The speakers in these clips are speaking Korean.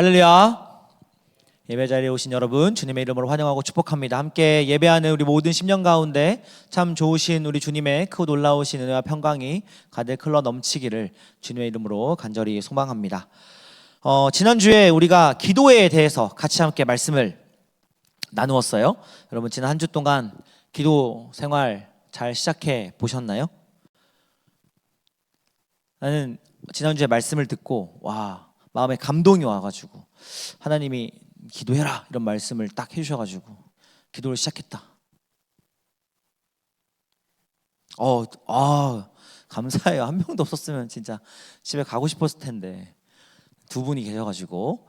할렐루야. 예배 자리에 오신 여러분 주님의 이름으로 환영하고 축복합니다. 함께 예배하는 우리 모든 심령 가운데 참 좋으신 우리 주님의 크고 놀라우신 은혜와 평강이 가득 흘러 넘치기를 주님의 이름으로 간절히 소망합니다. 지난주에 우리가 기도에 대해서 같이 함께 말씀을 나누었어요. 여러분 지난 한 주 동안 기도 생활 잘 시작해 보셨나요? 나는 지난주에 말씀을 듣고 마음에 감동이 와가지고 하나님이 기도해라 이런 말씀을 딱 해주셔가지고 기도를 시작했다. 감사해요. 한 명도 없었으면 진짜 집에 가고 싶었을 텐데 두 분이 계셔가지고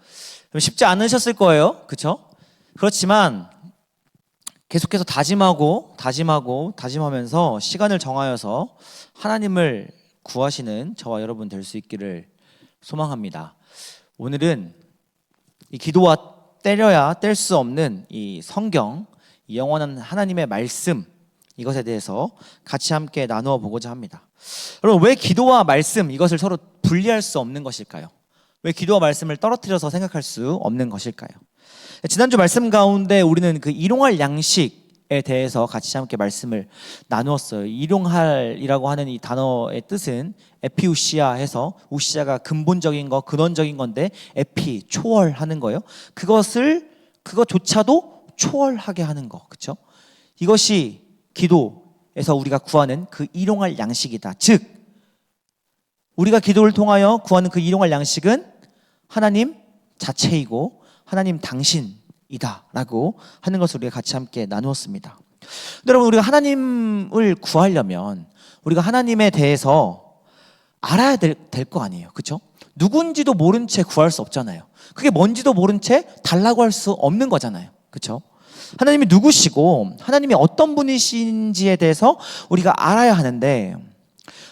쉽지 않으셨을 거예요, 그렇죠? 그렇지만 계속해서 다짐하면서 시간을 정하여서 하나님을 구하시는 저와 여러분 될 수 있기를 소망합니다. 오늘은 이 기도와 때려야 뗄 수 없는 이 성경, 이 영원한 하나님의 말씀, 이것에 대해서 같이 함께 나누어 보고자 합니다. 여러분, 왜 기도와 말씀 이것을 서로 분리할 수 없는 것일까요? 왜 기도와 말씀을 떨어뜨려서 생각할 수 없는 것일까요? 지난주 말씀 가운데 우리는 그 일용할 양식에 대해서 같이 함께 말씀을 나누었어요. 일용할이라고 하는 이 단어의 뜻은 에피우시아 해서, 우시아가 근본적인 거, 근원적인 건데 에피, 초월하는 거예요. 그것조차도 초월하게 하는 거, 그렇죠? 이것이 기도에서 우리가 구하는 그 일용할 양식이다. 즉 우리가 기도를 통하여 구하는 그 일용할 양식은 하나님 자체이고 하나님 당신이다 라고 하는 것을 우리가 같이 함께 나누었습니다. 여러분, 우리가 하나님을 구하려면 우리가 하나님에 대해서 알아야 될 거 아니에요, 그렇죠? 누군지도 모른 채 구할 수 없잖아요. 그게 뭔지도 모른 채 달라고 할 수 없는 거잖아요, 그렇죠? 하나님이 누구시고 하나님이 어떤 분이신지에 대해서 우리가 알아야 하는데,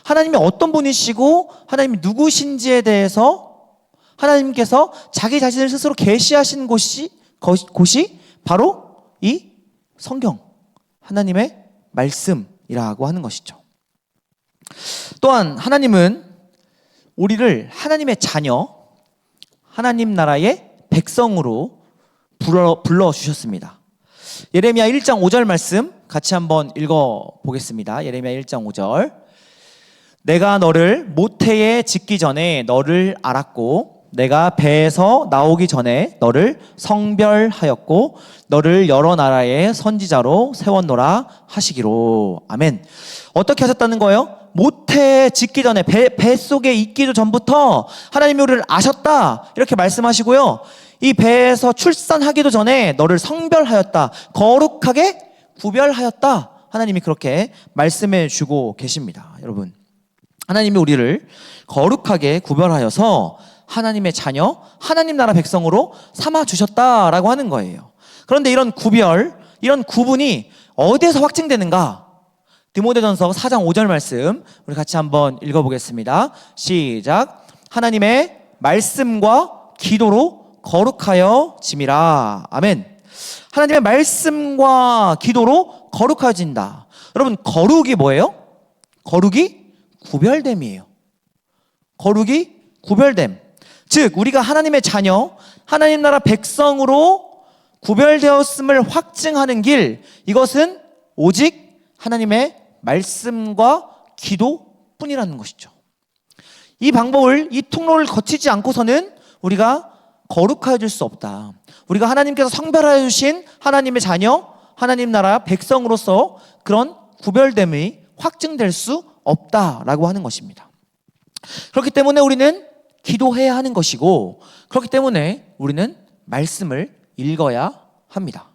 하나님이 어떤 분이시고 하나님이 누구신지에 대해서 하나님께서 자기 자신을 스스로 계시하신 곳이 바로 이 성경, 하나님의 말씀이라고 하는 것이죠. 또한 하나님은 우리를 하나님의 자녀, 하나님 나라의 백성으로 불러주셨습니다. 예레미야 1장 5절 말씀 같이 한번 읽어보겠습니다. 예레미야 1장 5절. 내가 너를 모태에 짓기 전에 너를 알았고 내가 배에서 나오기 전에 너를 성별하였고 너를 여러 나라의 선지자로 세웠노라 하시기로. 아멘. 어떻게 하셨다는 거예요? 모태에 짓기 전에, 뱃속에 있기도 전부터 하나님이 우리를 아셨다 이렇게 말씀하시고요, 이 배에서 출산하기도 전에 너를 성별하였다, 거룩하게 구별하였다, 하나님이 그렇게 말씀해 주고 계십니다. 여러분, 하나님이 우리를 거룩하게 구별하여서 하나님의 자녀, 하나님 나라 백성으로 삼아주셨다라고 하는 거예요. 그런데 이런 구별, 이런 구분이 어디에서 확증되는가? 디모데전서 4장 5절 말씀 우리 같이 한번 읽어보겠습니다. 시작. 하나님의 말씀과 기도로 거룩하여 짐이라. 아멘. 하나님의 말씀과 기도로 거룩해진다. 여러분, 거룩이 뭐예요? 거룩이 구별됨이에요. 거룩이 구별됨. 즉 우리가 하나님의 자녀, 하나님 나라 백성으로 구별되었음을 확증하는 길, 이것은 오직 하나님의 말씀과 기도뿐이라는 것이죠. 이 방법을, 이 통로를 거치지 않고서는 우리가 거룩해질 수 없다. 우리가 하나님께서 성별하여 주신 하나님의 자녀, 하나님 나라 백성으로서 그런 구별됨이 확증될 수 없다라고 하는 것입니다. 그렇기 때문에 우리는 기도해야 하는 것이고, 그렇기 때문에 우리는 말씀을 읽어야 합니다.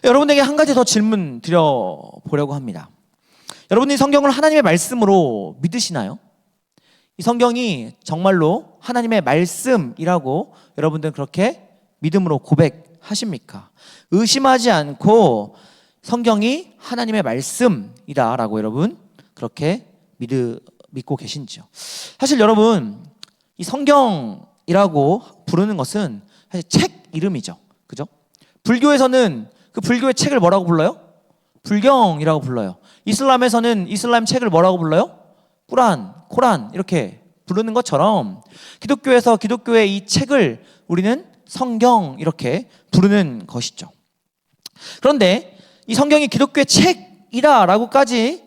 여러분에게 한 가지 더 질문 드려보려고 합니다. 여러분이 성경을 하나님의 말씀으로 믿으시나요? 이 성경이 정말로 하나님의 말씀이라고 여러분들은 그렇게 믿음으로 고백하십니까? 의심하지 않고 성경이 하나님의 말씀이다라고 여러분 그렇게 믿고 계신지요? 사실 여러분, 이 성경이라고 부르는 것은 사실 책 이름이죠, 그죠? 불교에서는 그 불교의 책을 뭐라고 불러요? 불경이라고 불러요. 이슬람에서는 이슬람 책을 뭐라고 불러요? 꾸란, 코란 이렇게 부르는 것처럼 기독교에서 기독교의 이 책을 우리는 성경 이렇게 부르는 것이죠. 그런데 이 성경이 기독교의 책이다라고까지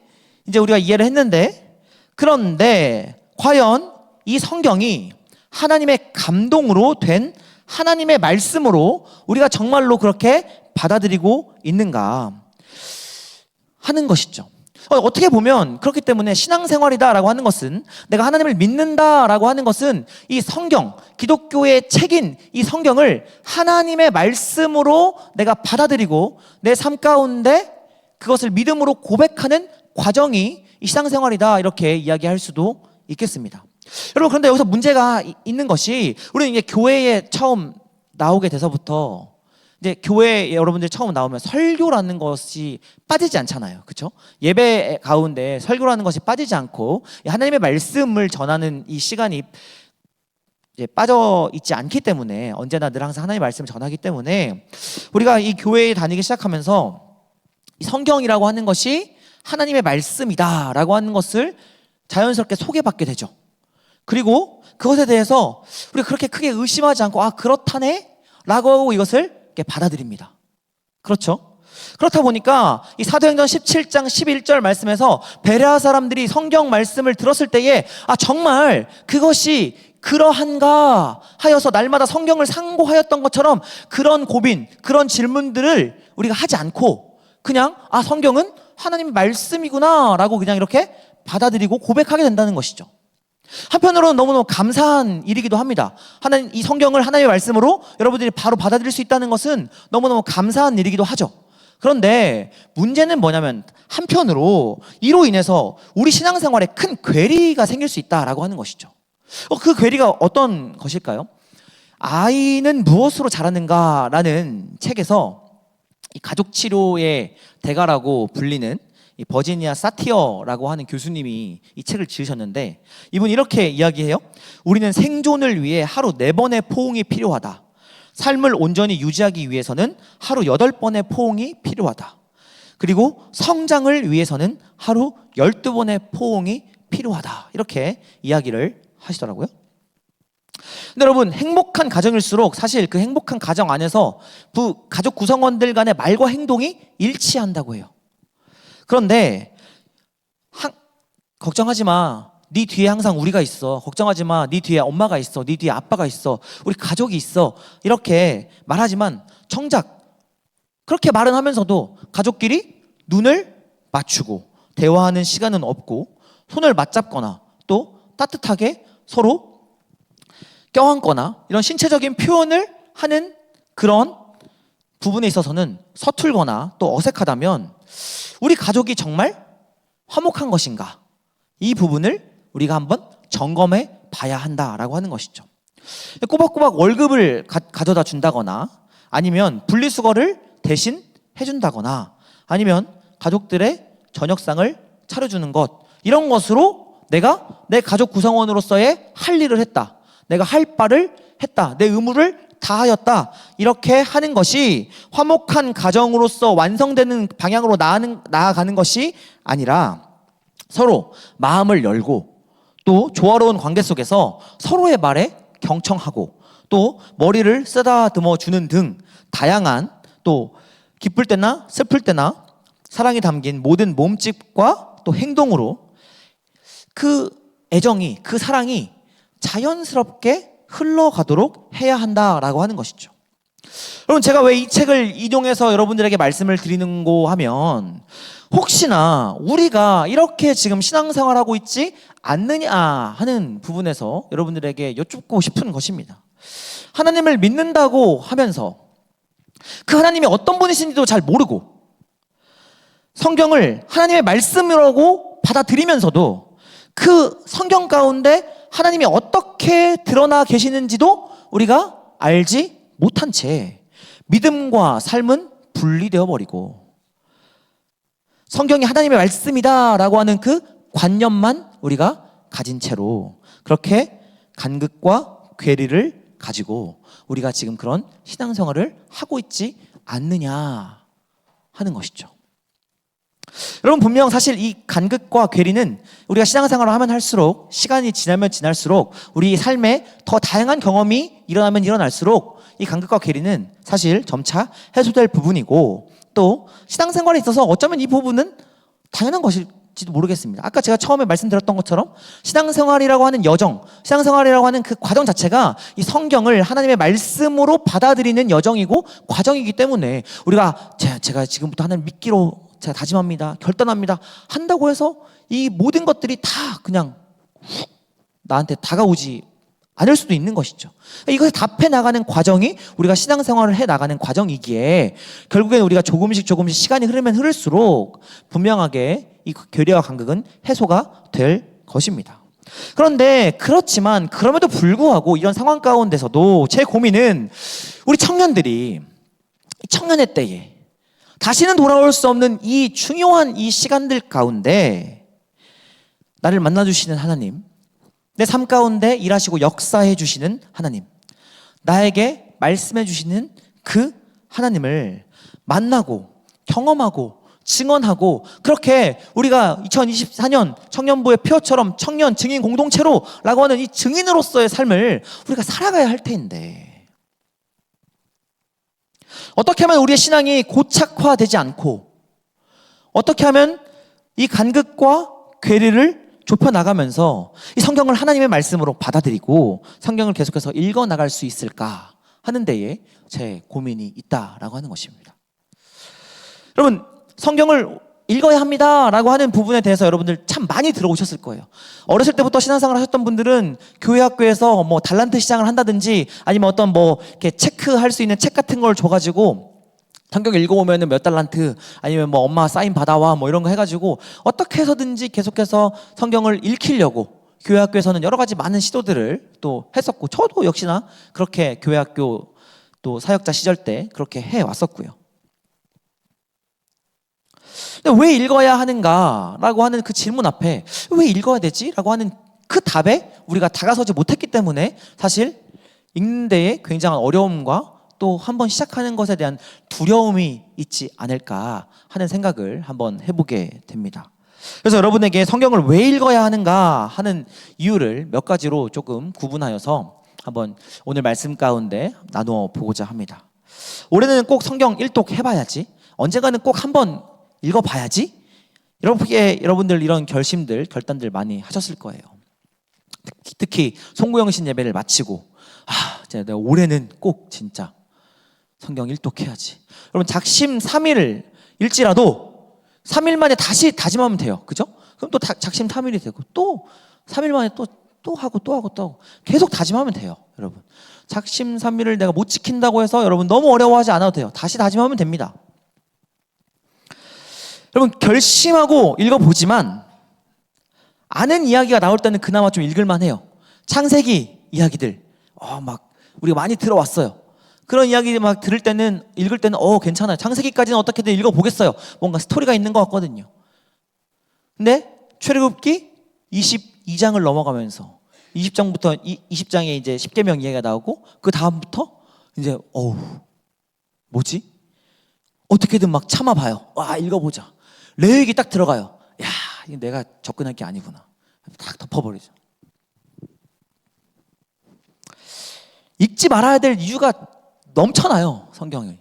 이제 우리가 이해를 했는데, 그런데 과연 이 성경이 하나님의 감동으로 된 하나님의 말씀으로 우리가 정말로 그렇게 받아들이고 있는가 하는 것이죠. 어떻게 보면 그렇기 때문에 신앙생활이다라고 하는 것은, 내가 하나님을 믿는다라고 하는 것은 이 성경, 기독교의 책인 이 성경을 하나님의 말씀으로 내가 받아들이고 내 삶 가운데 그것을 믿음으로 고백하는 과정이 이 신앙생활이다, 이렇게 이야기할 수도 있겠습니다. 여러분, 그런데 여기서 문제가 있는 것이, 우리는 이제 교회에 처음 나오게 돼서부터 이제 교회에 여러분들이 처음 나오면 설교라는 것이 빠지지 않잖아요. 그렇죠? 예배 가운데 설교라는 것이 빠지지 않고 하나님의 말씀을 전하는 이 시간이 이제 빠져 있지 않기 때문에, 언제나 늘 항상 하나님의 말씀을 전하기 때문에 우리가 이 교회에 다니기 시작하면서 이 성경이라고 하는 것이 하나님의 말씀이다라고 하는 것을 자연스럽게 소개받게 되죠. 그리고 그것에 대해서 우리가 그렇게 크게 의심하지 않고, 아, 그렇다네? 라고 하고 이것을 이렇게 받아들입니다. 그렇죠? 그렇다 보니까 이 사도행전 17장 11절 말씀에서 베레아 사람들이 성경 말씀을 들었을 때에, 아, 정말 그것이 그러한가 하여서 날마다 성경을 상고하였던 것처럼 그런 고민, 그런 질문들을 우리가 하지 않고 그냥, 아, 성경은 하나님의 말씀이구나 라고 그냥 이렇게 받아들이고 고백하게 된다는 것이죠. 한편으로는 너무너무 감사한 일이기도 합니다. 하나님, 이 성경을 하나님의 말씀으로 여러분들이 바로 받아들일 수 있다는 것은 너무너무 감사한 일이기도 하죠. 그런데 문제는 뭐냐면, 한편으로 이로 인해서 우리 신앙생활에 큰 괴리가 생길 수 있다라고 하는 것이죠. 그 괴리가 어떤 것일까요? 아이는 무엇으로 자라는가라는 책에서 이 가족치료의 대가라고 불리는 이 버지니아 사티어라고 하는 교수님이 이 책을 지으셨는데, 이분이 이렇게 이야기해요. 우리는 생존을 위해 하루 4번의 포옹이 필요하다. 삶을 온전히 유지하기 위해서는 하루 8번의 포옹이 필요하다. 그리고 성장을 위해서는 하루 12번의 포옹이 필요하다. 이렇게 이야기를 하시더라고요. 근데 여러분, 행복한 가정일수록 사실 그 행복한 가정 안에서 가족 구성원들 간의 말과 행동이 일치한다고 해요. 그런데 걱정하지 마, 네 뒤에 항상 우리가 있어. 걱정하지 마, 네 뒤에 엄마가 있어. 네 뒤에 아빠가 있어. 우리 가족이 있어. 이렇게 말하지만 정작 그렇게 말은 하면서도 가족끼리 눈을 맞추고 대화하는 시간은 없고, 손을 맞잡거나 또 따뜻하게 서로 껴안거나 이런 신체적인 표현을 하는 그런 부분에 있어서는 서툴거나 또 어색하다면, 우리 가족이 정말 화목한 것인가? 이 부분을 우리가 한번 점검해 봐야 한다라고 하는 것이죠. 꼬박꼬박 월급을 가져다 준다거나, 아니면 분리수거를 대신 해준다거나, 아니면 가족들의 저녁상을 차려주는 것, 이런 것으로 내가 내 가족 구성원으로서의 할 일을 했다, 내가 할 바를 했다, 내 의무를 다하였다, 이렇게 하는 것이 화목한 가정으로서 완성되는 방향으로 나아가는 것이 아니라, 서로 마음을 열고 또 조화로운 관계 속에서 서로의 말에 경청하고 또 머리를 쓰다듬어 주는 등 다양한, 또 기쁠 때나 슬플 때나 사랑이 담긴 모든 몸짓과 또 행동으로 그 애정이, 그 사랑이 자연스럽게 흘러가도록 해야 한다라고 하는 것이죠. 여러분, 제가 왜 이 책을 인용해서 여러분들에게 말씀을 드리는고 하면, 혹시나 우리가 이렇게 지금 신앙생활하고 있지 않느냐 하는 부분에서 여러분들에게 여쭙고 싶은 것입니다. 하나님을 믿는다고 하면서 그 하나님이 어떤 분이신지도 잘 모르고, 성경을 하나님의 말씀이라고 받아들이면서도 그 성경 가운데 하나님이 어떻게 드러나 계시는지도 우리가 알지 못한 채 믿음과 삶은 분리되어 버리고, 성경이 하나님의 말씀이다라고 하는 그 관념만 우리가 가진 채로 그렇게 간극과 괴리를 가지고 우리가 지금 그런 신앙생활을 하고 있지 않느냐 하는 것이죠. 여러분, 분명 사실 이 간극과 괴리는 우리가 신앙생활을 하면 할수록, 시간이 지나면 지날수록, 우리 삶에 더 다양한 경험이 일어나면 일어날수록 이 간극과 괴리는 사실 점차 해소될 부분이고, 또 신앙생활에 있어서 어쩌면 이 부분은 당연한 것일지도 모르겠습니다. 아까 제가 처음에 말씀드렸던 것처럼 신앙생활이라고 하는 여정, 신앙생활이라고 하는 그 과정 자체가 이 성경을 하나님의 말씀으로 받아들이는 여정이고 과정이기 때문에, 우리가 제가 지금부터 하나님 믿기로 제가 다짐합니다, 결단합니다 한다고 해서 이 모든 것들이 다 그냥 나한테 다가오지 않을 수도 있는 것이죠. 이것을 답해 나가는 과정이 우리가 신앙생활을 해 나가는 과정이기에, 결국에는 우리가 조금씩 시간이 흐르면 흐를수록 분명하게 이 괴리와 간극은 해소가 될 것입니다. 그런데 그렇지만 그럼에도 불구하고 이런 상황 가운데서도 제 고민은, 우리 청년들이 청년의 때에 다시는 돌아올 수 없는 이 중요한 이 시간들 가운데 나를 만나주시는 하나님, 내 삶 가운데 일하시고 역사해 주시는 하나님, 나에게 말씀해 주시는 그 하나님을 만나고 경험하고 증언하고, 그렇게 우리가 2024년 청년부의 표처럼 청년 증인 공동체로 라고 하는 이 증인으로서의 삶을 우리가 살아가야 할 테인데, 어떻게 하면 우리의 신앙이 고착화되지 않고, 어떻게 하면 이 간극과 괴리를 좁혀나가면서 이 성경을 하나님의 말씀으로 받아들이고 성경을 계속해서 읽어나갈 수 있을까 하는 데에 제 고민이 있다라고 하는 것입니다. 여러분, 성경을 읽어야 합니다라고 하는 부분에 대해서 여러분들 참 많이 들어오셨을 거예요. 어렸을 때부터 신앙생활 하셨던 분들은 교회 학교에서 뭐 달란트 시장을 한다든지, 아니면 어떤 뭐 이렇게 체크할 수 있는 책 같은 걸 줘가지고 성경 읽어보면은 몇 달란트, 아니면 뭐 엄마 사인 받아와 뭐 이런 거 해가지고 어떻게 해서든지 계속해서 성경을 읽히려고 교회 학교에서는 여러 가지 많은 시도들을 또 했었고, 저도 역시나 그렇게 교회 학교 또 사역자 시절 때 그렇게 해왔었고요. 근데 왜 읽어야 하는가라고 하는 그 질문 앞에, 왜 읽어야 되지? 라고 하는 그 답에 우리가 다가서지 못했기 때문에 사실 읽는 데에 굉장한 어려움과 또 한번 시작하는 것에 대한 두려움이 있지 않을까 하는 생각을 한번 해보게 됩니다. 그래서 여러분에게 성경을 왜 읽어야 하는가 하는 이유를 몇 가지로 조금 구분하여서 한번 오늘 말씀 가운데 나누어 보고자 합니다. 올해는 꼭 성경 일독 해봐야지, 언젠가는 꼭 한번 읽어봐야지, 이렇게 여러분들 이런 결단들 많이 하셨을 거예요. 특히 송구영신 예배를 마치고, 내가 올해는 꼭 진짜 성경 일독해야지. 여러분, 작심 3일을 일지라도 3일 만에 다시 다짐하면 돼요. 그죠? 그럼 또 작심 3일이 되고, 또 3일 만에 또 하고 계속 다짐하면 돼요. 여러분, 작심 3일을 내가 못 지킨다고 해서 여러분 너무 어려워하지 않아도 돼요. 다시 다짐하면 됩니다. 여러분, 결심하고 읽어보지만 아는 이야기가 나올 때는 그나마 좀 읽을만 해요. 창세기 이야기들 막 우리가 많이 들어왔어요. 그런 이야기 막 읽을 때는 괜찮아요. 창세기까지는 어떻게든 읽어보겠어요. 뭔가 스토리가 있는 것 같거든요. 근데 출애굽기 22장을 넘어가면서 20장부터 20장에 이제 십계명 이야기가 나오고, 그 다음부터 이제 뭐지? 어떻게든 막 참아봐요. 읽어보자. 레위기 딱 들어가요. 야, 이거 내가 접근할 게 아니구나. 딱 덮어버리죠. 읽지 말아야 될 이유가 넘쳐나요. 성경이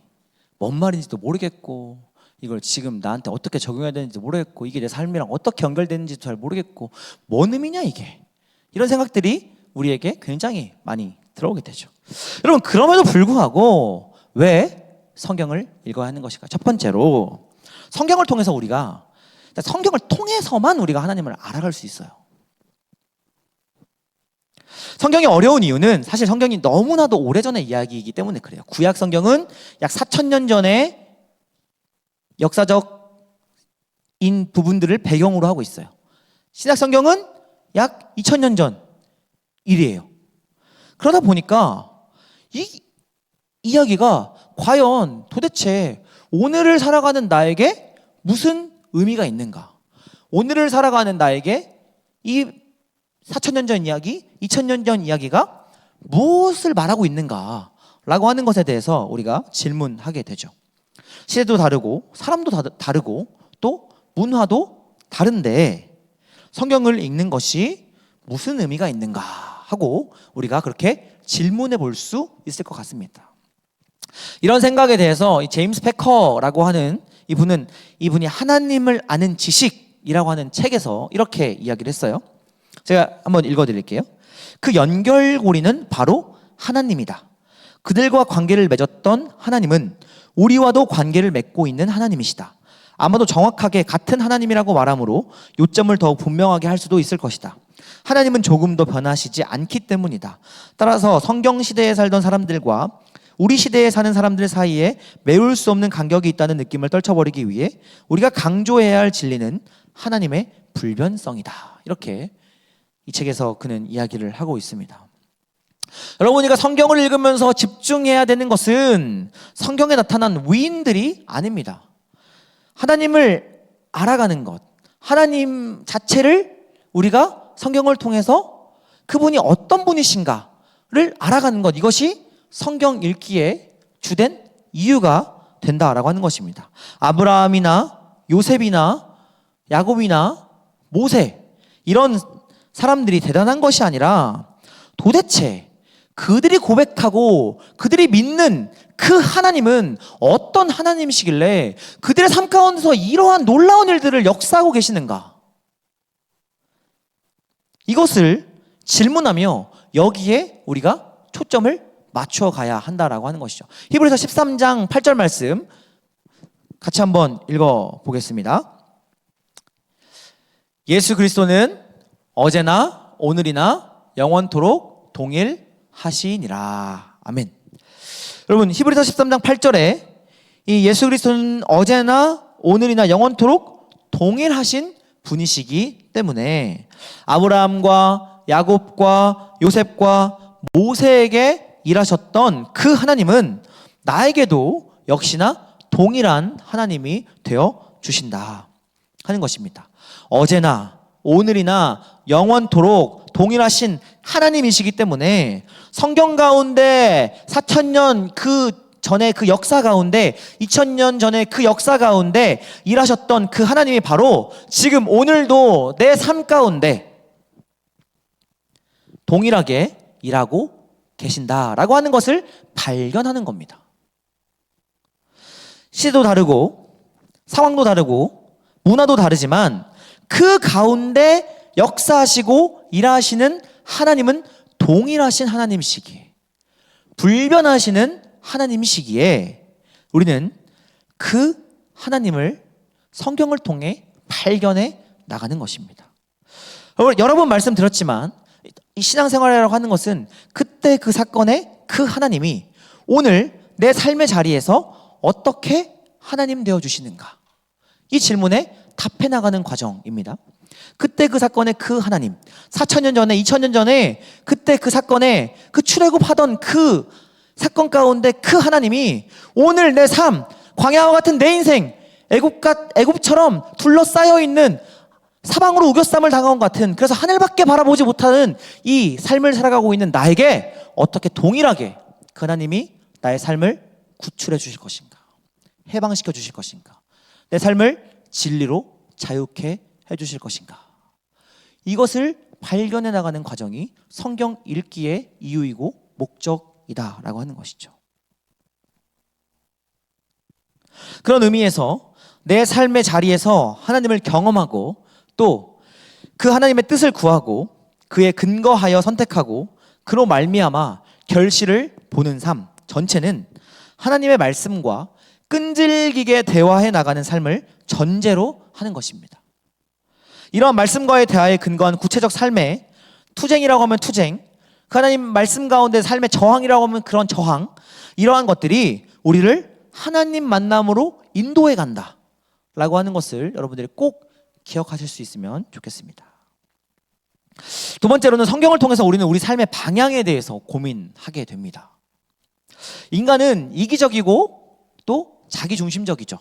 뭔 말인지도 모르겠고, 이걸 지금 나한테 어떻게 적용해야 되는지 모르겠고, 이게 내 삶이랑 어떻게 연결되는지도 잘 모르겠고, 뭔 의미냐 이게, 이런 생각들이 우리에게 굉장히 많이 들어오게 되죠. 여러분, 그럼에도 불구하고 왜 성경을 읽어야 하는 것일까? 첫 번째로, 성경을 통해서만 우리가 하나님을 알아갈 수 있어요. 성경이 어려운 이유는 사실 성경이 너무나도 오래전의 이야기이기 때문에 그래요. 구약 성경은 약 4,000년 전의 역사적인 부분들을 배경으로 하고 있어요. 신약 성경은 약 2,000년 전 일이에요. 그러다 보니까 이 이야기가 과연 도대체 오늘을 살아가는 나에게 무슨 의미가 있는가? 오늘을 살아가는 나에게 이 4,000년 전 이야기, 2,000년 전 이야기가 무엇을 말하고 있는가? 라고 하는 것에 대해서 우리가 질문하게 되죠. 시대도 다르고 사람도 다르고 또 문화도 다른데 성경을 읽는 것이 무슨 의미가 있는가 하고 우리가 그렇게 질문해 볼 수 있을 것 같습니다. 이런 생각에 대해서 이 제임스 패커라고 하는 이분이 하나님을 아는 지식이라고 하는 책에서 이렇게 이야기를 했어요. 제가 한번 읽어드릴게요. 그 연결고리는 바로 하나님이다. 그들과 관계를 맺었던 하나님은 우리와도 관계를 맺고 있는 하나님이시다. 아마도 정확하게 같은 하나님이라고 말하므로 요점을 더욱 분명하게 할 수도 있을 것이다. 하나님은 조금도 변하시지 않기 때문이다. 따라서 성경 시대에 살던 사람들과 우리 시대에 사는 사람들 사이에 메울 수 없는 간격이 있다는 느낌을 떨쳐버리기 위해 우리가 강조해야 할 진리는 하나님의 불변성이다. 이렇게 이 책에서 그는 이야기를 하고 있습니다. 여러분이가 성경을 읽으면서 집중해야 되는 것은 성경에 나타난 위인들이 아닙니다. 하나님을 알아가는 것, 하나님 자체를 우리가 성경을 통해서 그분이 어떤 분이신가를 알아가는 것, 이것이 성경 읽기에 주된 이유가 된다라고 하는 것입니다. 아브라함이나 요셉이나 야곱이나 모세, 이런 사람들이 대단한 것이 아니라 도대체 그들이 고백하고 그들이 믿는 그 하나님은 어떤 하나님이시길래 그들의 삶 가운데서 이러한 놀라운 일들을 역사하고 계시는가? 이것을 질문하며 여기에 우리가 초점을 맞춰 가야 한다라고 하는 것이죠. 히브리서 13장 8절 말씀 같이 한번 읽어보겠습니다. 예수 그리스도는 어제나 오늘이나 영원토록 동일하시니라. 아멘. 여러분, 히브리서 13장 8절에 이 예수 그리스도는 어제나 오늘이나 영원토록 동일하신 분이시기 때문에 아브라함과 야곱과 요셉과 모세에게 일하셨던 그 하나님은 나에게도 역시나 동일한 하나님이 되어 주신다 하는 것입니다. 어제나 오늘이나 영원토록 동일하신 하나님이시기 때문에 성경 가운데 4,000년 그 전에 그 역사 가운데 2,000년 전에 그 역사 가운데 일하셨던 그 하나님이 바로 지금 오늘도 내 삶 가운데 동일하게 일하고 계신다라고 하는 것을 발견하는 겁니다. 시대도 다르고 상황도 다르고 문화도 다르지만 그 가운데 역사하시고 일하시는 하나님은 동일하신 하나님이시기에, 불변하시는 하나님이시기에 우리는 그 하나님을 성경을 통해 발견해 나가는 것입니다. 여러 번 말씀드렸지만 이 신앙생활이라고 하는 것은 그때 그 사건의 그 하나님이 오늘 내 삶의 자리에서 어떻게 하나님 되어주시는가, 이 질문에 답해 나가는 과정입니다. 그때 그 사건의 그 하나님, 4,000년 전에 2,000년 전에 그때 그 사건에 그 출애굽하던 그 사건 가운데 그 하나님이 오늘 내 삶, 광야와 같은 내 인생, 애굽처럼 둘러싸여 있는 사방으로 우겨쌈을 당한 것 같은, 그래서 하늘밖에 바라보지 못하는 이 삶을 살아가고 있는 나에게 어떻게 동일하게 그 하나님이 나의 삶을 구출해 주실 것인가, 해방시켜 주실 것인가, 내 삶을 진리로 자유케 해 주실 것인가, 이것을 발견해 나가는 과정이 성경 읽기의 이유이고 목적이다라고 하는 것이죠. 그런 의미에서 내 삶의 자리에서 하나님을 경험하고 또 그 하나님의 뜻을 구하고 그에 근거하여 선택하고 그로 말미암아 결실을 보는 삶 전체는 하나님의 말씀과 끈질기게 대화해 나가는 삶을 전제로 하는 것입니다. 이러한 말씀과의 대화에 근거한 구체적 삶의 투쟁이라고 하면 투쟁, 그 하나님 말씀 가운데 삶의 저항이라고 하면 그런 저항, 이러한 것들이 우리를 하나님 만남으로 인도해 간다 라고 하는 것을 여러분들이 꼭 기억하실 수 있으면 좋겠습니다. 두 번째로는 성경을 통해서 우리는 우리 삶의 방향에 대해서 고민하게 됩니다. 인간은 이기적이고 또 자기중심적이죠.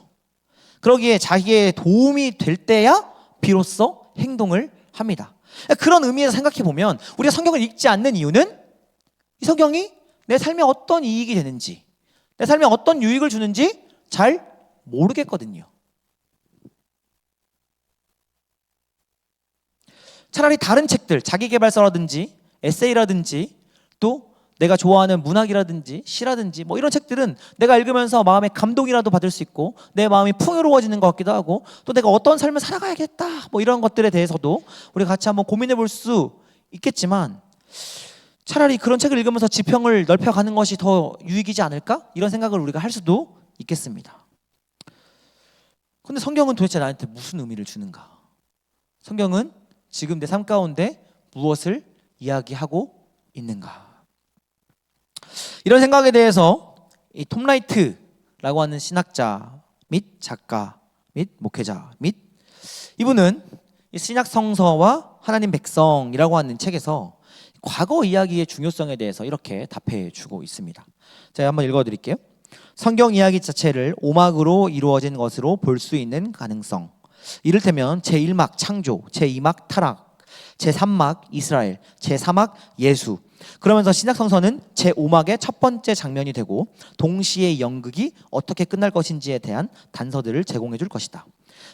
그러기에 자기의 도움이 될 때야 비로소 행동을 합니다. 그런 의미에서 생각해 보면 우리가 성경을 읽지 않는 이유는 이 성경이 내 삶에 어떤 이익이 되는지, 내 삶에 어떤 유익을 주는지 잘 모르겠거든요. 차라리 다른 책들, 자기계발서라든지 에세이라든지 또 내가 좋아하는 문학이라든지 시라든지 뭐 이런 책들은 내가 읽으면서 마음의 감동이라도 받을 수 있고 내 마음이 풍요로워지는 것 같기도 하고 또 내가 어떤 삶을 살아가야겠다 뭐 이런 것들에 대해서도 우리 같이 한번 고민해 볼 수 있겠지만 차라리 그런 책을 읽으면서 지평을 넓혀가는 것이 더 유익이지 않을까? 이런 생각을 우리가 할 수도 있겠습니다. 근데 성경은 도대체 나한테 무슨 의미를 주는가? 성경은 지금 내 삶 가운데 무엇을 이야기하고 있는가? 이런 생각에 대해서 이 톰 라이트라고 하는 신학자 및 작가 및 목회자 및 이분은 이 신약 성서와 하나님 백성이라고 하는 책에서 과거 이야기의 중요성에 대해서 이렇게 답해 주고 있습니다. 제가 한번 읽어 드릴게요. 성경 이야기 자체를 오막으로 이루어진 것으로 볼 수 있는 가능성. 이를테면 제1막 창조, 제2막 타락, 제3막 이스라엘, 제4막 예수. 그러면서 신약 성서는 제5막의 첫 번째 장면이 되고 동시에 연극이 어떻게 끝날 것인지에 대한 단서들을 제공해 줄 것이다.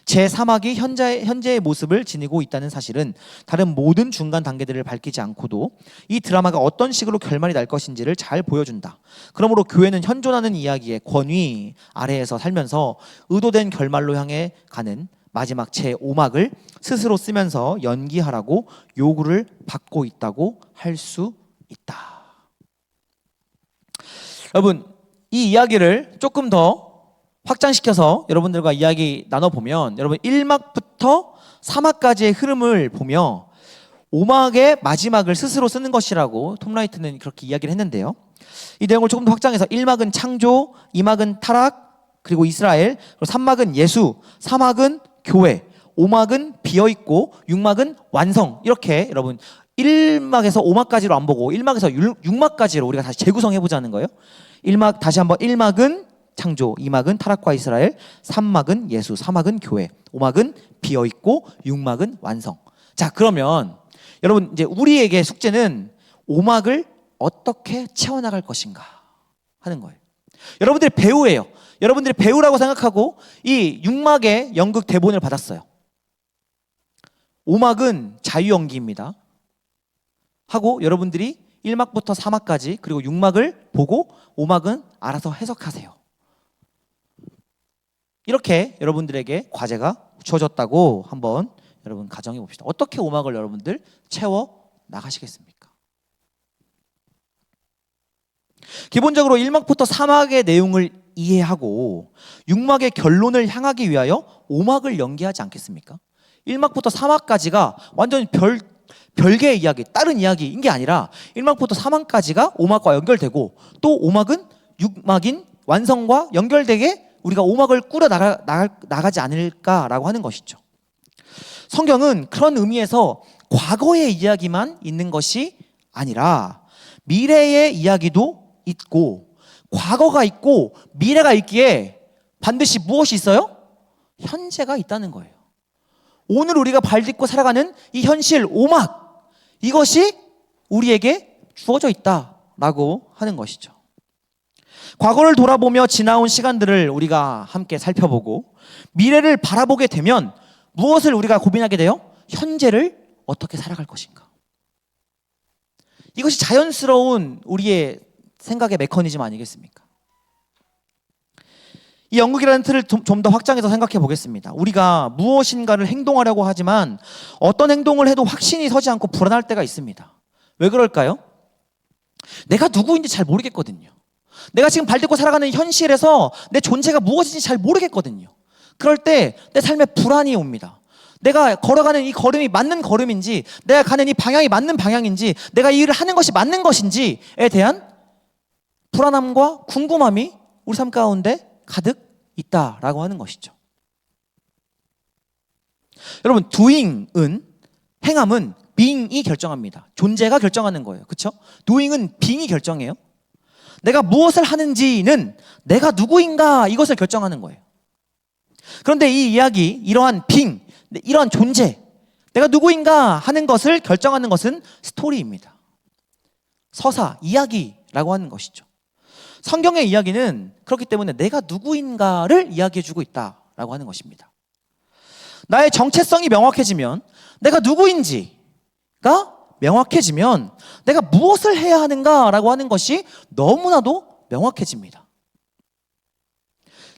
제3막이 현재의 모습을 지니고 있다는 사실은 다른 모든 중간 단계들을 밝히지 않고도 이 드라마가 어떤 식으로 결말이 날 것인지를 잘 보여준다. 그러므로 교회는 현존하는 이야기의 권위 아래에서 살면서 의도된 결말로 향해 가는 마지막 제5막을 스스로 쓰면서 연기하라고 요구를 받고 있다고 할 수 있다. 여러분, 이 이야기를 조금 더 확장시켜서 여러분들과 이야기 나눠보면 여러분 1막부터 4막까지의 흐름을 보며 5막의 마지막을 스스로 쓰는 것이라고 톰 라이트는 그렇게 이야기를 했는데요. 이 내용을 조금 더 확장해서 1막은 창조, 2막은 타락, 그리고 이스라엘, 그리고 3막은 예수, 4막은 교회, 5막은 비어있고 6막은 완성. 이렇게 여러분 1막에서 5막까지로 안 보고 1막에서 6막까지로 우리가 다시 재구성해보자는 거예요. 1막 다시 한번 1막은 창조, 2막은 타락과 이스라엘, 3막은 예수, 4막은 교회, 5막은 비어있고 6막은 완성. 자, 그러면 여러분 이제 우리에게 숙제는 5막을 어떻게 채워나갈 것인가 하는 거예요. 여러분들이 배우예요. 여러분들이 배우라고 생각하고 이 6막의 연극 대본을 받았어요. 5막은 자유연기입니다. 하고 여러분들이 1막부터 4막까지 그리고 6막을 보고 5막은 알아서 해석하세요. 이렇게 여러분들에게 과제가 주어졌다고 한번 여러분 가정해 봅시다. 어떻게 5막을 여러분들 채워 나가시겠습니까? 기본적으로 1막부터 4막의 내용을 이해하고 6막의 결론을 향하기 위하여 5막을 연기하지 않겠습니까? 1막부터 4막까지가 완전히 별개의 이야기, 다른 이야기인 게 아니라 1막부터 4막까지가 5막과 연결되고 또 5막은 6막인 완성과 연결되게 우리가 5막을 꾸려 나가지 않을까라고 하는 것이죠. 성경은 그런 의미에서 과거의 이야기만 있는 것이 아니라 미래의 이야기도 있고 과거가 있고 미래가 있기에 반드시 무엇이 있어요? 현재가 있다는 거예요. 오늘 우리가 발딛고 살아가는 이 현실 5막 이것이 우리에게 주어져 있다라고 하는 것이죠. 과거를 돌아보며 지나온 시간들을 우리가 함께 살펴보고 미래를 바라보게 되면 무엇을 우리가 고민하게 돼요? 현재를 어떻게 살아갈 것인가. 이것이 자연스러운 우리의 생각의 메커니즘 아니겠습니까? 이 연극이라는 틀을 좀 더 확장해서 생각해 보겠습니다. 우리가 무엇인가를 행동하려고 하지만 어떤 행동을 해도 확신이 서지 않고 불안할 때가 있습니다. 왜 그럴까요? 내가 누구인지 잘 모르겠거든요. 내가 지금 발딛고 살아가는 현실에서 내 존재가 무엇인지 잘 모르겠거든요. 그럴 때 내 삶에 불안이 옵니다. 내가 걸어가는 이 걸음이 맞는 걸음인지, 내가 가는 이 방향이 맞는 방향인지, 내가 이 일을 하는 것이 맞는 것인지에 대한 불안함과 궁금함이 우리 삶 가운데 가득 있다라고 하는 것이죠. 여러분, doing은 행함은 being이 결정합니다. 존재가 결정하는 거예요. 그렇죠? doing은 being이 결정해요. 내가 무엇을 하는지는 내가 누구인가 이것을 결정하는 거예요. 그런데 이 이야기, 이러한 being, 이러한 존재, 내가 누구인가 하는 것을 결정하는 것은 스토리입니다. 서사, 이야기라고 하는 것이죠. 성경의 이야기는 그렇기 때문에 내가 누구인가를 이야기해주고 있다라고 하는 것입니다. 나의 정체성이 명확해지면 내가 누구인지, 명확해지면 내가 무엇을 해야 하는가라고 하는 것이 너무나도 명확해집니다.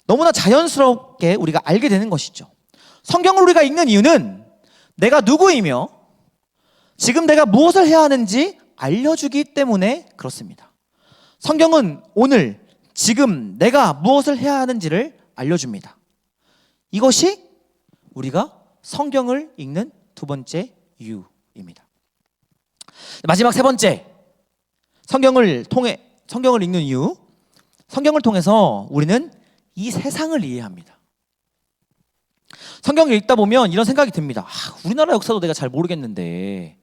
너무나 자연스럽게 우리가 알게 되는 것이죠. 성경을 우리가 읽는 이유는 내가 누구이며 지금 내가 무엇을 해야 하는지 알려주기 때문에 그렇습니다. 성경은 오늘 지금 내가 무엇을 해야 하는지를 알려줍니다. 이것이 우리가 성경을 읽는 두 번째 이유입니다. 마지막 세 번째, 성경을 읽는 이유. 성경을 통해서 우리는 이 세상을 이해합니다. 성경을 읽다 보면 이런 생각이 듭니다. 우리나라 역사도 내가 잘 모르겠는데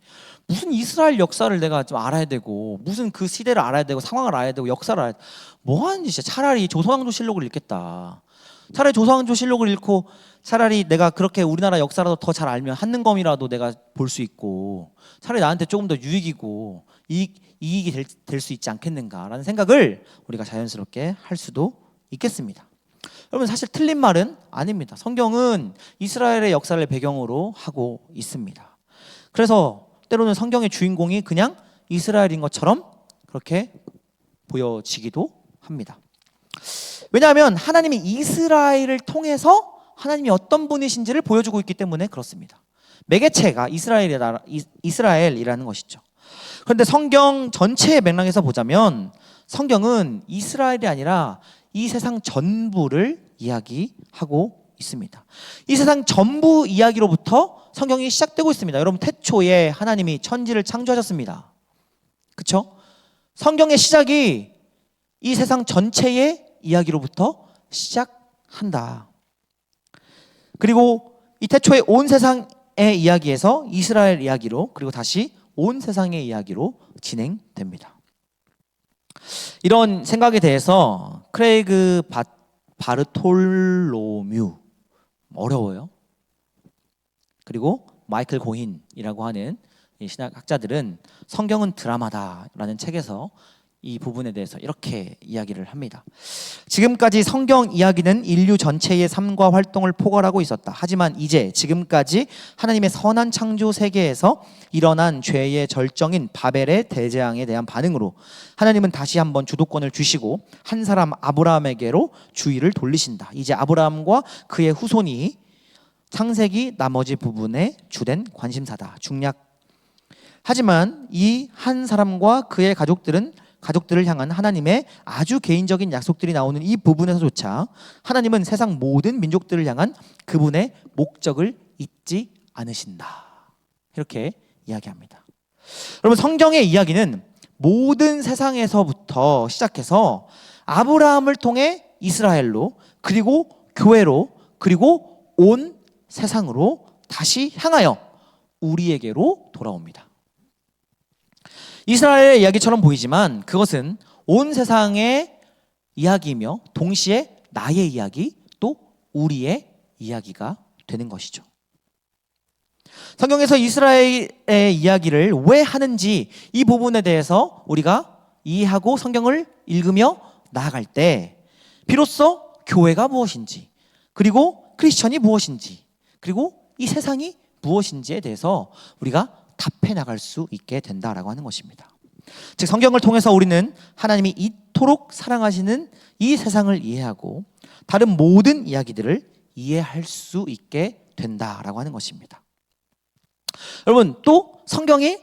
무슨 이스라엘 역사를 내가 좀 알아야 되고, 무슨 그 시대를 알아야 되고, 상황을 알아야 되고, 역사를 알아야 되고, 뭐하는지 진짜 차라리 조선왕조실록을 읽겠다. 차라리 조선왕조실록을 읽고 차라리 내가 그렇게 우리나라 역사라도 더 잘 알면 한능검이라도 내가 볼 수 있고, 차라리 나한테 조금 더 유익이고 이익이 될 수 있지 않겠는가라는 생각을 우리가 자연스럽게 할 수도 있겠습니다. 여러분, 사실 틀린 말은 아닙니다. 성경은 이스라엘의 역사를 배경으로 하고 있습니다. 그래서 때로는 성경의 주인공이 그냥 이스라엘인 것처럼 그렇게 보여지기도 합니다. 왜냐하면 하나님이 이스라엘을 통해서 하나님이 어떤 분이신지를 보여주고 있기 때문에 그렇습니다. 매개체가 이스라엘이라는 것이죠. 그런데 성경 전체의 맥락에서 보자면 성경은 이스라엘이 아니라 이 세상 전부를 이야기하고 있습니다. 이 세상 전부 이야기로부터 성경이 시작되고 있습니다. 여러분, 태초에 하나님이 천지를 창조하셨습니다. 그렇죠? 성경의 시작이 이 세상 전체의 이야기로부터 시작한다. 그리고 이 태초에 온 세상의 이야기에서 이스라엘 이야기로, 그리고 다시 온 세상의 이야기로 진행됩니다. 이런 생각에 대해서 크레이그 바르톨로뮤, 어려워요. 그리고 마이클 고힌이라고 하는 신학학자들은 성경은 드라마다라는 책에서 이 부분에 대해서 이렇게 이야기를 합니다. 지금까지 성경 이야기는 인류 전체의 삶과 활동을 포괄하고 있었다. 하지만 이제 지금까지 하나님의 선한 창조 세계에서 일어난 죄의 절정인 바벨의 대재앙에 대한 반응으로 하나님은 다시 한번 주도권을 주시고 한 사람 아브라함에게로 주의를 돌리신다. 이제 아브라함과 그의 후손이 창세기 나머지 부분에 주된 관심사다. 중략. 하지만 이 한 사람과 그의 가족들을 향한 하나님의 아주 개인적인 약속들이 나오는 이 부분에서조차 하나님은 세상 모든 민족들을 향한 그분의 목적을 잊지 않으신다. 이렇게 이야기합니다. 여러분, 성경의 이야기는 모든 세상에서부터 시작해서 아브라함을 통해 이스라엘로, 그리고 교회로, 그리고 온 세상으로 다시 향하여 우리에게로 돌아옵니다. 이스라엘의 이야기처럼 보이지만 그것은 온 세상의 이야기이며 동시에 나의 이야기, 또 우리의 이야기가 되는 것이죠. 성경에서 이스라엘의 이야기를 왜 하는지 이 부분에 대해서 우리가 이해하고 성경을 읽으며 나아갈 때 비로소 교회가 무엇인지, 그리고 크리스천이 무엇인지, 그리고 이 세상이 무엇인지에 대해서 우리가 답해 나갈 수 있게 된다라고 하는 것입니다. 즉, 성경을 통해서 우리는 하나님이 이토록 사랑하시는 이 세상을 이해하고 다른 모든 이야기들을 이해할 수 있게 된다라고 하는 것입니다. 여러분, 또 성경이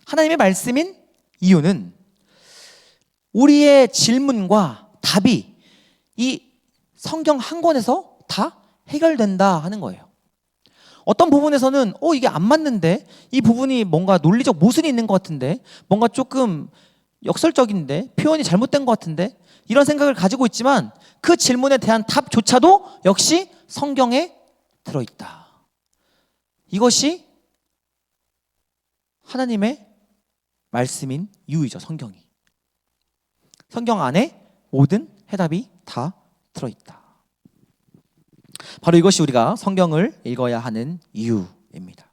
하나님의 말씀인 이유는 우리의 질문과 답이 이 성경 한 권에서 다 해결된다 하는 거예요. 어떤 부분에서는 이게 안 맞는데, 이 부분이 뭔가 논리적 모순이 있는 것 같은데, 뭔가 조금 역설적인데, 표현이 잘못된 것 같은데, 이런 생각을 가지고 있지만 그 질문에 대한 답조차도 역시 성경에 들어있다. 이것이 하나님의 말씀인 이유이죠. 성경이. 성경 안에 모든 해답이 다 들어있다. 바로 이것이 우리가 성경을 읽어야 하는 이유입니다.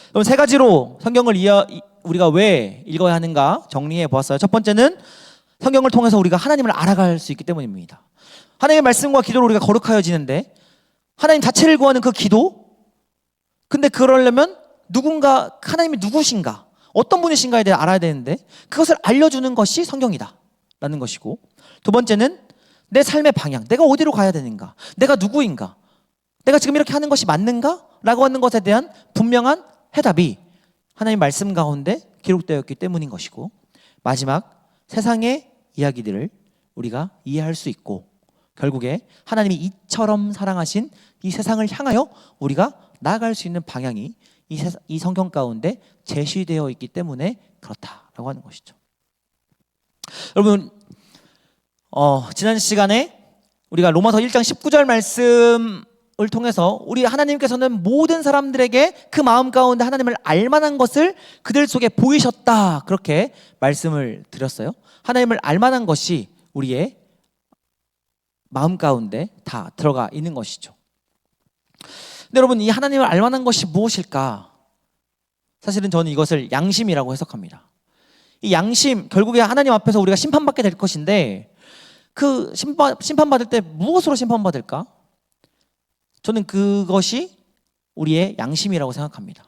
그럼 세 가지로 성경을 우리가 왜 읽어야 하는가 정리해 보았어요. 첫 번째는 성경을 통해서 우리가 하나님을 알아갈 수 있기 때문입니다. 하나님의 말씀과 기도로 우리가 거룩하여지는데, 하나님 자체를 구하는 그 기도, 근데 그러려면 누군가 하나님이 누구신가, 어떤 분이신가에 대해 알아야 되는데 그것을 알려주는 것이 성경이다 라는 것이고, 두 번째는 내 삶의 방향, 내가 어디로 가야 되는가, 내가 누구인가, 내가 지금 이렇게 하는 것이 맞는가? 라고 하는 것에 대한 분명한 해답이 하나님 말씀 가운데 기록되었기 때문인 것이고, 마지막 세상의 이야기들을 우리가 이해할 수 있고 결국에 하나님이 이처럼 사랑하신 이 세상을 향하여 우리가 나아갈 수 있는 방향이 이 성경 가운데 제시되어 있기 때문에 그렇다라고 하는 것이죠. 여러분, 지난 시간에 우리가 로마서 1장 19절 말씀을 통해서 우리 하나님께서는 모든 사람들에게 그 마음 가운데 하나님을 알만한 것을 그들 속에 보이셨다, 그렇게 말씀을 드렸어요. 하나님을 알만한 것이 우리의 마음 가운데 다 들어가 있는 것이죠. 근데 여러분, 이 하나님을 알만한 것이 무엇일까? 사실은 저는 이것을 양심이라고 해석합니다. 이 양심, 결국에 하나님 앞에서 우리가 심판받게 될 것인데 그 심판받을 때 무엇으로 심판받을까? 저는 그것이 우리의 양심이라고 생각합니다.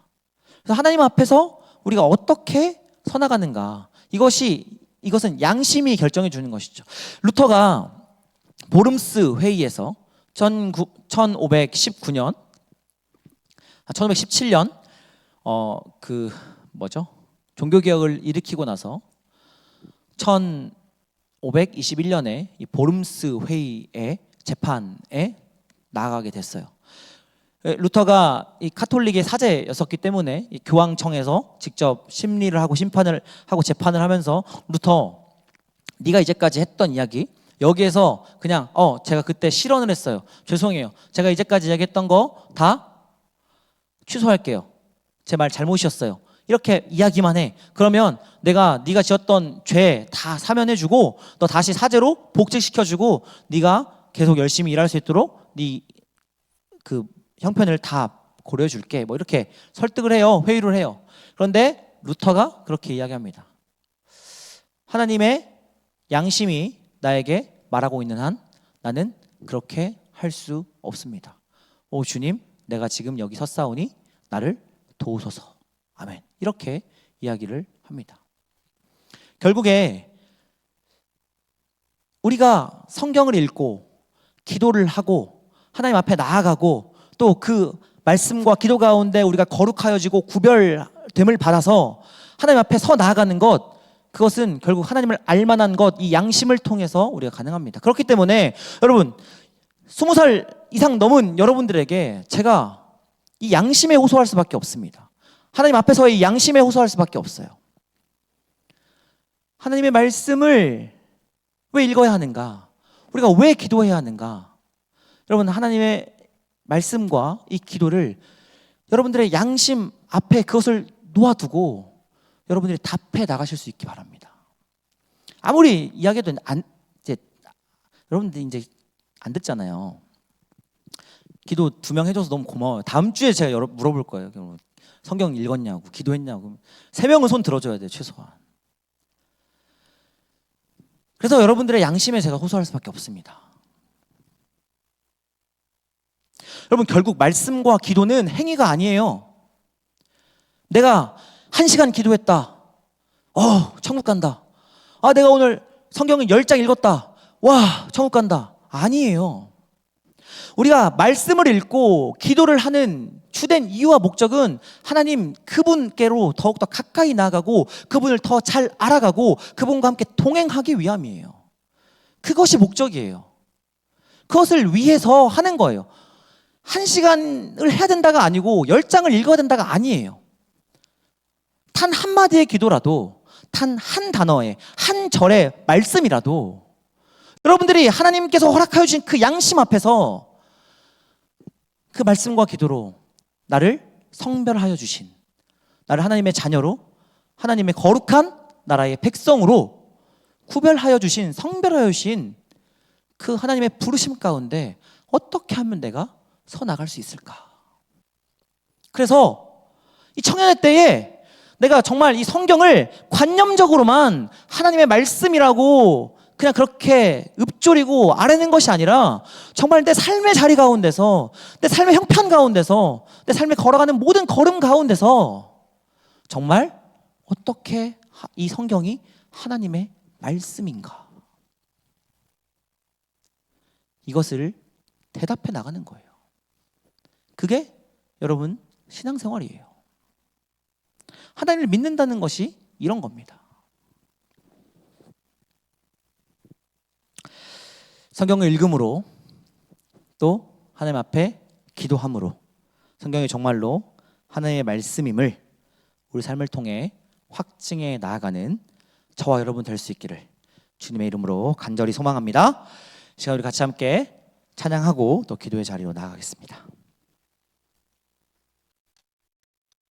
그래서 하나님 앞에서 우리가 어떻게 서나가는가, 이것은 양심이 결정해 주는 것이죠. 루터가 보름스 회의에서 1517년 종교개혁을 일으키고 나서 1521년에 이 보름스 회의의 재판에 나아가게 됐어요. 루터가 이 카톨릭의 사제였었기 때문에 이 교황청에서 직접 심리를 하고 심판을 하고 재판을 하면서, 루터, 네가 이제까지 했던 이야기, 여기에서 그냥 제가 그때 실언을 했어요. 죄송해요. 제가 이제까지 이야기했던 거 다 취소할게요. 제 말 잘못이었어요. 이렇게 이야기만 해. 그러면 네가 지었던 죄 다 사면해주고 너 다시 사제로 복직시켜주고 네가 계속 열심히 일할 수 있도록 네 그 형편을 다 고려해줄게. 뭐 이렇게 설득을 해요. 회유를 해요. 그런데 루터가 그렇게 이야기합니다. 하나님의 양심이 나에게 말하고 있는 한 나는 그렇게 할 수 없습니다. 오 주님, 내가 지금 여기 섰사오니 나를 도우소서. 아멘. 이렇게 이야기를 합니다. 결국에 우리가 성경을 읽고 기도를 하고 하나님 앞에 나아가고 또 그 말씀과 기도 가운데 우리가 거룩하여지고 구별됨을 받아서 하나님 앞에 서 나아가는 것, 그것은 결국 하나님을 알만한 것, 이 양심을 통해서 우리가 가능합니다. 그렇기 때문에 여러분, 20살 이상 넘은 여러분들에게 제가 이 양심에 호소할 수밖에 없습니다. 하나님 앞에서의 이 양심에 호소할 수밖에 없어요. 하나님의 말씀을 왜 읽어야 하는가? 우리가 왜 기도해야 하는가? 여러분, 하나님의 말씀과 이 기도를 여러분들의 양심 앞에 그것을 놓아두고 여러분들이 답해 나가실 수 있기 바랍니다. 아무리 이야기해도 여러분들이 이제 안 듣잖아요. 기도 2명 해줘서 너무 고마워요. 다음 주에 제가 물어볼 거예요. 성경 읽었냐고, 기도했냐고. 3명은 손 들어줘야 돼요, 최소한. 그래서 여러분들의 양심에 제가 호소할 수밖에 없습니다. 여러분, 결국 말씀과 기도는 행위가 아니에요. 내가 1시간 기도했다. 천국 간다. 내가 오늘 성경을 10장 읽었다. 와, 천국 간다. 아니에요. 우리가 말씀을 읽고 기도를 하는 주된 이유와 목적은 하나님 그분께로 더욱더 가까이 나아가고 그분을 더 잘 알아가고 그분과 함께 동행하기 위함이에요. 그것이 목적이에요. 그것을 위해서 하는 거예요. 1시간을 해야 된다가 아니고 10장을 읽어야 된다가 아니에요. 단 한마디의 기도라도, 단 한 단어의 한 절의 말씀이라도 여러분들이 하나님께서 허락하여 주신 그 양심 앞에서 그 말씀과 기도로 나를 성별하여 주신, 나를 하나님의 자녀로, 하나님의 거룩한 나라의 백성으로 구별하여 주신, 성별하여 주신 그 하나님의 부르심 가운데 어떻게 하면 내가 서 나갈 수 있을까? 그래서 이 청년의 때에 내가 정말 이 성경을 관념적으로만 하나님의 말씀이라고 그냥 그렇게 읊조리고 아뢰는 것이 아니라 정말 내 삶의 자리 가운데서, 내 삶의 형편 가운데서, 내 삶에 걸어가는 모든 걸음 가운데서 정말 어떻게 이 성경이 하나님의 말씀인가, 이것을 대답해 나가는 거예요. 그게 여러분 신앙생활이에요. 하나님을 믿는다는 것이 이런 겁니다. 성경을 읽음으로, 또 하나님 앞에 기도함으로 성경이 정말로 하나님의 말씀임을 우리 삶을 통해 확증해 나아가는 저와 여러분 될 수 있기를 주님의 이름으로 간절히 소망합니다. 시간 우리 같이 함께 찬양하고 또 기도의 자리로 나아가겠습니다.